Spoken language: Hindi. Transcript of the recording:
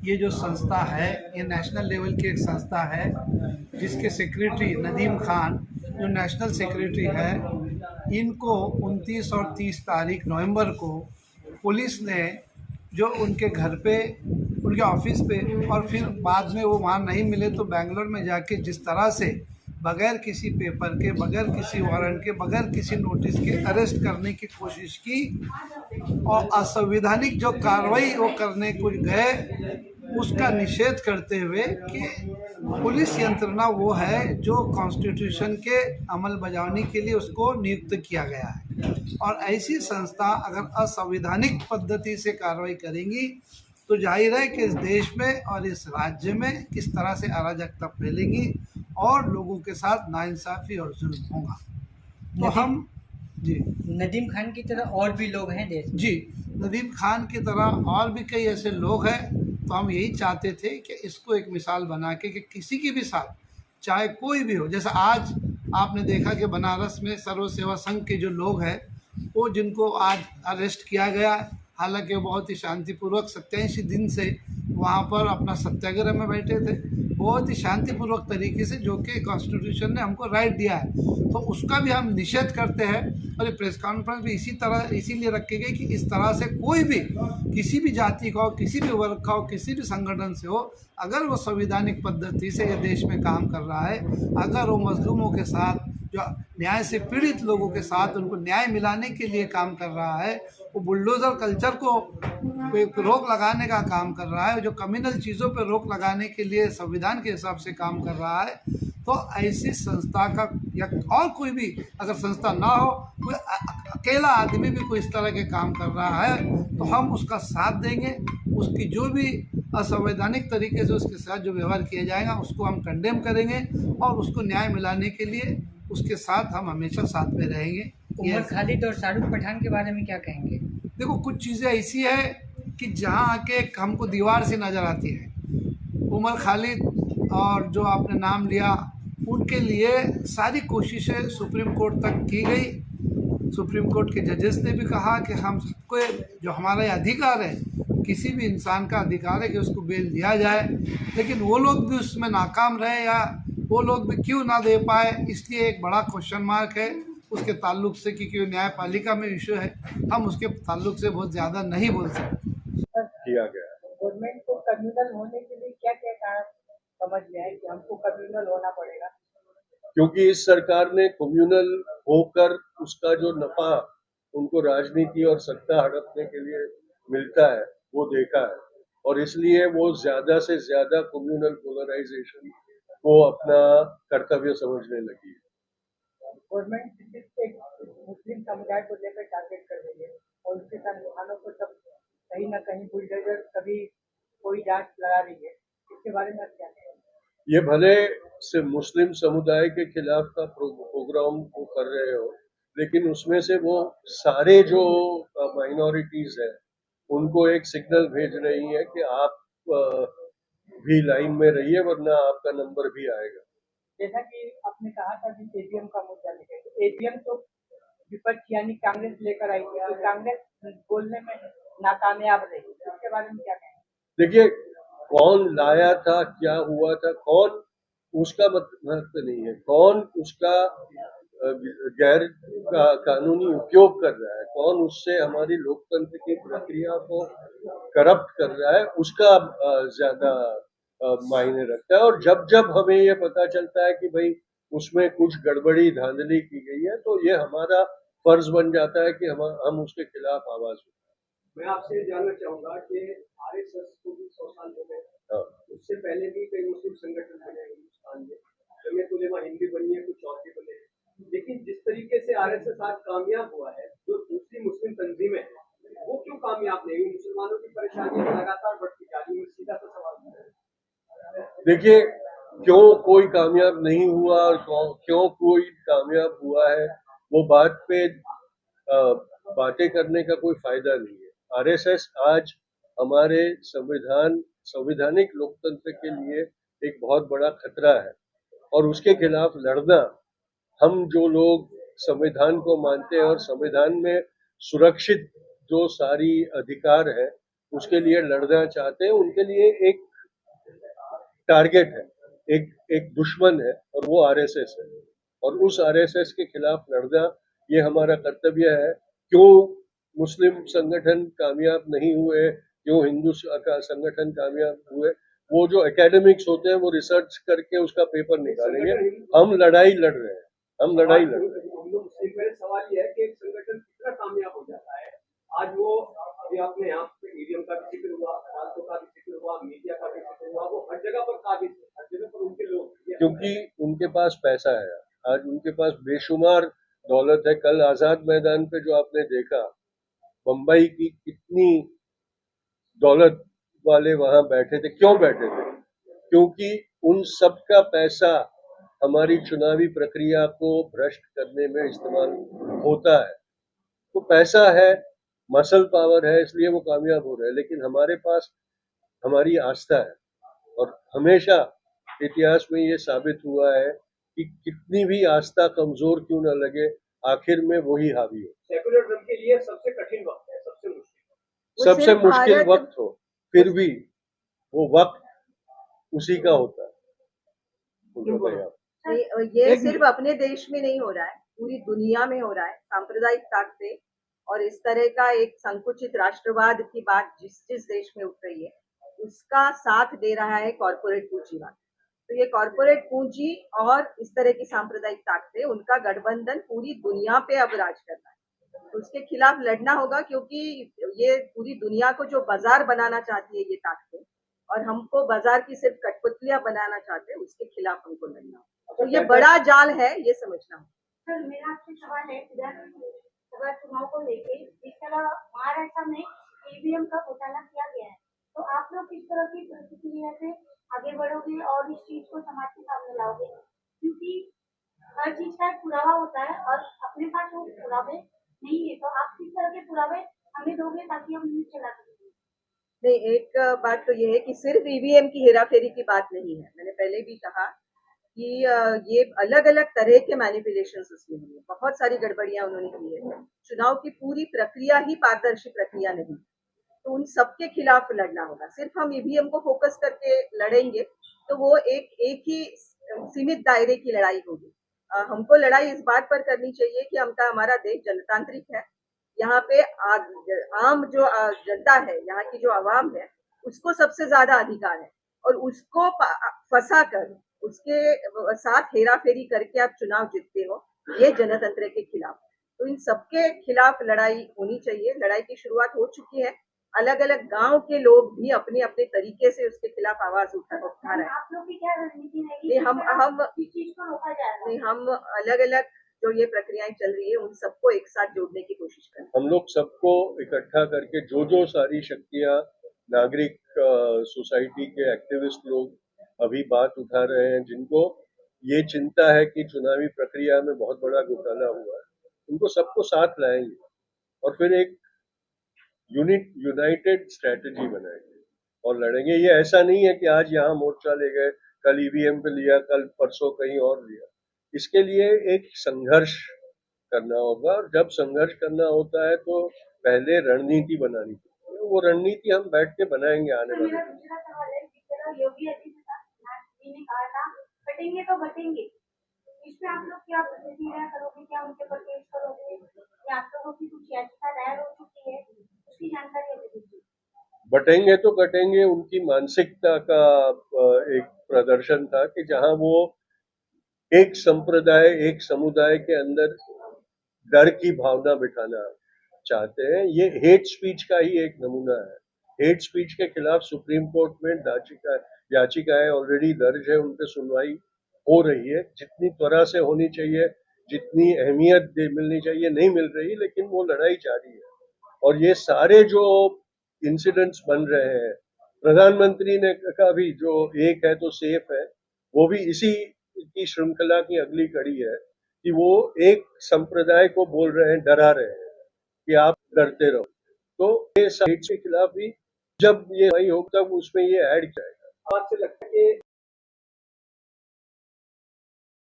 ये जो संस्था है ये नेशनल लेवल की एक संस्था है जिसके सेक्रेटरी नदीम खान जो नेशनल सेक्रेटरी है, इनको 29 और 30 तारीख नवंबर को पुलिस ने जो उनके घर पे, उनके ऑफिस पे, और फिर बाद में वो वहाँ नहीं मिले तो बेंगलोर में जाके जिस तरह से बगैर किसी पेपर के, बगैर किसी वारंट के, बगैर किसी नोटिस के अरेस्ट करने की कोशिश की और असंवैधानिक जो कार्रवाई वो करने को गए, उसका निषेध करते हुए कि पुलिस यंत्रणा वो है जो कॉन्स्टिट्यूशन के अमल बजावनी के लिए उसको नियुक्त किया गया है, और ऐसी संस्था अगर असंवैधानिक पद्धति से कार्रवाई करेंगी तो जाहिर है कि इस देश में और इस राज्य में किस तरह से अराजकता फैलेगी और लोगों के साथ नाइंसाफ़ी और जुल्म होगा। तो हम जी नदीम खान की तरह और भी लोग हैं देश में। जी नदीम खान की तरह और भी कई ऐसे लोग हैं, तो हम यही चाहते थे कि इसको एक मिसाल बना के कि किसी के भी साथ चाहे कोई भी हो, जैसा आज आपने देखा कि बनारस में सर्व सेवा संघ के जो लोग हैं वो जिनको आज अरेस्ट किया गया, हालांकि वो बहुत ही शांतिपूर्वक 87 दिन से वहाँ पर अपना सत्याग्रह में बैठे थे, बहुत ही शांतिपूर्वक तरीके से, जो कि कॉन्स्टिट्यूशन ने हमको राइट दिया है, तो उसका भी हम निषेध करते हैं। और ये प्रेस कॉन्फ्रेंस भी इसीलिए रखी गई कि इस तरह से कोई भी किसी भी जाति का हो, किसी भी वर्ग का हो, किसी भी संगठन से हो, अगर वो संवैधानिक पद्धति से ये देश में काम कर रहा है, अगर वो मजलूमों के साथ, जो न्याय से पीड़ित लोगों के साथ उनको न्याय मिलाने के लिए काम कर रहा है, वो बुलडोज़र कल्चर को रोक लगाने का काम कर रहा है, जो कम्युनल चीज़ों पर रोक लगाने के लिए संविधान के हिसाब से काम कर रहा है, तो ऐसी संस्था का या और कोई भी अगर संस्था ना हो, कोई अकेला आदमी भी कोई इस तरह के काम कर रहा है, तो हम उसका साथ देंगे। उसकी जो भी असंवैधानिक तरीके से उसके साथ जो व्यवहार किया जाएगा उसको हम कंडेम करेंगे और उसको न्याय मिलाने के लिए उसके साथ हम हमेशा साथ में रहेंगे। उमर खालिद और शाहरुख पठान के बारे में क्या कहेंगे? देखो, कुछ चीज़ें ऐसी है कि जहाँ आके हमको दीवार से नज़र आती है। उमर खालिद और जो आपने नाम लिया, उनके लिए सारी कोशिशें सुप्रीम कोर्ट तक की गई। सुप्रीम कोर्ट के जजेस ने भी कहा कि हम सबको जो हमारा अधिकार है, किसी भी इंसान का अधिकार है कि उसको बेल दिया जाए, लेकिन वो लोग भी उसमें नाकाम रहे, या वो लोग भी क्यों ना दे पाए, इसलिए एक बड़ा क्वेश्चन मार्क है उसके ताल्लुक से, क्योंकि न्यायपालिका में इशू है, हम उसके ताल्लुक से बहुत ज़्यादा नहीं बोल सकते। किया गया गवर्नमेंट को कम्युनल होने के लिए क्या क्या कारण समझ में आए कि हमको कम्युनल होना पड़ेगा? क्योंकि इस सरकार ने कम्युनल होकर उसका जो नफा उनको राजनीति और सत्ता हड़पने के लिए मिलता है वो देखा है, और इसलिए वो ज्यादा से ज्यादा कम्युनल पोलराइजेशन को अपना कर्तव्य समझने लगी है। गवर्नमेंट मुस्लिम समुदाय को लेकर टारगेट कर रही है और उसके साथ मुसलमानों को सब कहीं ना कहीं बुलडोजर कभी कोई जांच लगा रही है, इसके बारे में क्या कहें? ये भले से मुस्लिम समुदाय के खिलाफ का प्रोग्राम वो कर रहे हो, लेकिन उसमें से वो सारे जो माइनॉरिटीज हैं उनको एक सिग्नल भेज रही है कि आप भी लाइन में रहिए वरना आपका नंबर भी आएगा। जैसा कि आपने कहा था कि एजीएम का मुद्दा लेकर, तो एजीएम तो विपक्ष यानी कांग्रेस लेकर आई थी, तो कांग्रेस बोलने में नाकामयाब रही, इसके बारे में क्या कहें? देखिए, कौन लाया था, क्या हुआ था, कौन, उसका महत्व नहीं है, कौन उसका गैर कानूनी उपयोग कर रहा है, कौन उससे हमारी लोकतंत्र की प्रक्रिया को करप्ट कर रहा है, उसका ज्यादा मायने रखता है। और जब जब हमें ये पता चलता है कि भाई उसमें कुछ गड़बड़ी धांधली की गई है, तो ये हमारा फर्ज बन जाता है कि हम उसके खिलाफ आवाज उठाएं। मैं आपसे जानना चाहूंगा कि आरएसएस को भी 100 साल हो गए, उससे पहले भी कई मुस्लिम संगठन बने हिंदुस्तान में, जमीयत उलेमा हिंद भी बनी है, कुछ और भी बने, लेकिन जिस तरीके से आरएसएस आज कामयाब हुआ है, जो दूसरी मुस्लिम तंजीमें हैं वो क्यों कामयाब नहीं हुई? मुसलमानों की परेशानी लगातार बढ़ती जा रही है, सीधा सा सवाल है। देखिए, क्यों कोई कामयाब नहीं हुआ और क्यों कोई कामयाब हुआ है, वो बात पे बातें करने का कोई फायदा नहीं है। आरएसएस आज हमारे संवैधानिक लोकतंत्र के लिए एक बहुत बड़ा खतरा है, और उसके खिलाफ लड़ना, हम जो लोग संविधान को मानते हैं और संविधान में सुरक्षित जो सारी अधिकार है उसके लिए लड़ना चाहते हैं, उनके लिए एक टारगेट है, एक दुश्मन है, और वो आरएसएस है। और उस आरएसएस के खिलाफ लड़ना ये हमारा कर्तव्य है। क्यों मुस्लिम संगठन कामयाब नहीं हुए, क्यों हिंदू का संगठन कामयाब हुए, वो जो एकेडमिक्स होते हैं वो रिसर्च करके उसका पेपर निकालेंगे। हम लड़ाई लड़ रहे हैं, हम लड़ाई लड़ रहे हैं। हिंदू मुस्लिम में सवाल ये है कि एक संगठन कितना कामयाब हो जाता है। आज वो अभी आपने यहाँ पे ईवीएम का भी जिक्र हुआ, अदालतों का भी जिक्र हुआ, मीडिया का भी जिक्र हुआ, वो हर जगह पर काबिज है, हर जगह पर उनके लोग, क्योंकि उनके पास पैसा है। आज उनके पास बेशुमार दौलत है। कल आजाद मैदान पे जो आपने देखा, बम्बई की कितनी दौलत वाले वहां बैठे थे। क्यों बैठे थे? क्योंकि उन सब का पैसा हमारी चुनावी प्रक्रिया को भ्रष्ट करने में इस्तेमाल होता है। तो पैसा है, मसल पावर है, इसलिए वो कामयाब हो रहे हैं। लेकिन हमारे पास हमारी आस्था है, और हमेशा इतिहास में ये साबित हुआ है कि कितनी भी आस्था कमजोर क्यों न लगे, आखिर में वही हावी हो। सेकुलरिज्म के लिए सबसे कठिन वक्त है, सबसे मुश्किल, सबसे मुश्किल वक्त हो, फिर भी वो वक्त उसी का होता है। ये सिर्फ अपने देश में नहीं हो रहा है, पूरी दुनिया में हो रहा है। सांप्रदायिक ताकतें और इस तरह का एक संकुचित राष्ट्रवाद की बात जिस जिस देश में उठ रही है, उसका साथ दे रहा है कॉर्पोरेट पूंजीवाद। तो ये कॉर्पोरेट पूंजी और इस तरह की सांप्रदायिक ताकतें, उनका गठबंधन पूरी दुनिया पे अब राज कर रहा है। तो उसके खिलाफ लड़ना होगा, क्योंकि ये पूरी दुनिया को जो बाजार बनाना चाहती है ये ताकतें, और हमको बाजार की सिर्फ कठपुतलियां बनाना चाहते हैं, उसके खिलाफ हमको लड़ना होगा। तो ये बड़ा जाल है, ये समझना होगा। सर, मेरा आपसे सवाल है अगर चुनाव को लेके जिस तरह महाराष्ट्र में ईवीएम का घोटाला किया गया है, तो आप लोग किस तरह की प्रतिक्रिया से आगे बढ़ोगे और इस चीज को समाज के सामने लाओगे? क्योंकि हर चीज का एक पुरावा होता है और अपने पास वो पुरावे नहीं है, तो आप किस तरह के पुरावे हमें दोगे ताकि हम न्यूज चला सकें? नहीं, एक बात तो ये है कि सिर्फ ईवीएम की हेराफेरी की बात नहीं है। मैंने पहले भी कहा कि ये अलग अलग तरह के मैनिपुलेशंस उसमें हुए, बहुत सारी गड़बड़ियां उन्होंने की है। चुनाव की पूरी प्रक्रिया ही पारदर्शी प्रक्रिया नहीं, तो उन सबके खिलाफ लड़ना होगा। सिर्फ हम ईवीएम को फोकस करके लड़ेंगे तो वो एक ही सीमित दायरे की लड़ाई होगी। हमको लड़ाई इस बात पर करनी चाहिए कि हमारा देश जनतांत्रिक है। यहाँ पे आम जो जनता है, यहाँ की जो आवाम है, उसको सबसे ज्यादा अधिकार है, और उसको फंसा कर उसके साथ हेरा फेरी करके आप चुनाव जीतते हो, ये जनतंत्र के खिलाफ। तो इन सबके खिलाफ लड़ाई होनी चाहिए। लड़ाई की शुरुआत हो चुकी है, अलग अलग गांव के लोग भी अपने अपने तरीके से उसके खिलाफ आवाज उठा रहे हैं। आप लोग की क्या रणनीति रहेगी? नहीं, हम इस चीज को रोका जाएगा? नहीं, हम अलग अलग जो ये प्रक्रियाएं चल रही है उन सबको एक साथ जोड़ने की कोशिश करें। हम लोग सबको इकट्ठा करके जो सारी शक्तियां, नागरिक सोसाइटी के एक्टिविस्ट लोग अभी बात उठा रहे हैं, जिनको ये चिंता है कि चुनावी प्रक्रिया में बहुत बड़ा घोटाला हुआ है, उनको सबको साथ लाएंगे और फिर एक यूनाइटेड स्ट्रेटेजी बनाएंगे और लड़ेंगे। ये ऐसा नहीं है कि आज यहाँ मोर्चा ले गए, कल ईवीएम पे लिया, कल परसों कहीं और लिया। इसके लिए एक संघर्ष करना होगा, और जब संघर्ष करना होता है तो पहले रणनीति बनानी चाहिए। वो रणनीति हम बैठ के बनाएंगे आने वाले मेरा दूसरा सवाल है, जिस तरह योगी आदित्यनाथ जी ने कहा था कटेंगे तो बटेंगे, इसमें आप लोग क्या प्रतिक्रिया करोगे? क्या उनके पर केस करोगे या आप लोगों की कुछ याचिका दायर हो चुकी है, उसकी जानकारी हमें दीजिए। बटेंगे तो कटेंगे उनकी मानसिकता का एक प्रदर्शन था कि जहां वो एक संप्रदाय, एक समुदाय के अंदर डर की भावना बिठाना चाहते हैं। ये हेट स्पीच का ही एक नमूना है। हेट स्पीच के खिलाफ सुप्रीम कोर्ट में याचिकाएं ऑलरेडी दर्ज है, उन पर सुनवाई हो रही है। जितनी त्वरा से होनी चाहिए, जितनी अहमियत मिलनी चाहिए, नहीं मिल रही, लेकिन वो लड़ाई जारी है। और ये सारे जो इंसिडेंट्स बन रहे हैं, प्रधानमंत्री ने का भी जो एक है तो सेफ है, वो भी इसी की श्रृंखला की अगली कड़ी है कि वो एक संप्रदाय को बोल रहे हैं, डरा रहे हैं कि आप डरते रहो। तो ये साइड के खिलाफ भी जब ये होगा तब उसमें ये ऐड जाएगा। आपसे लगता है कि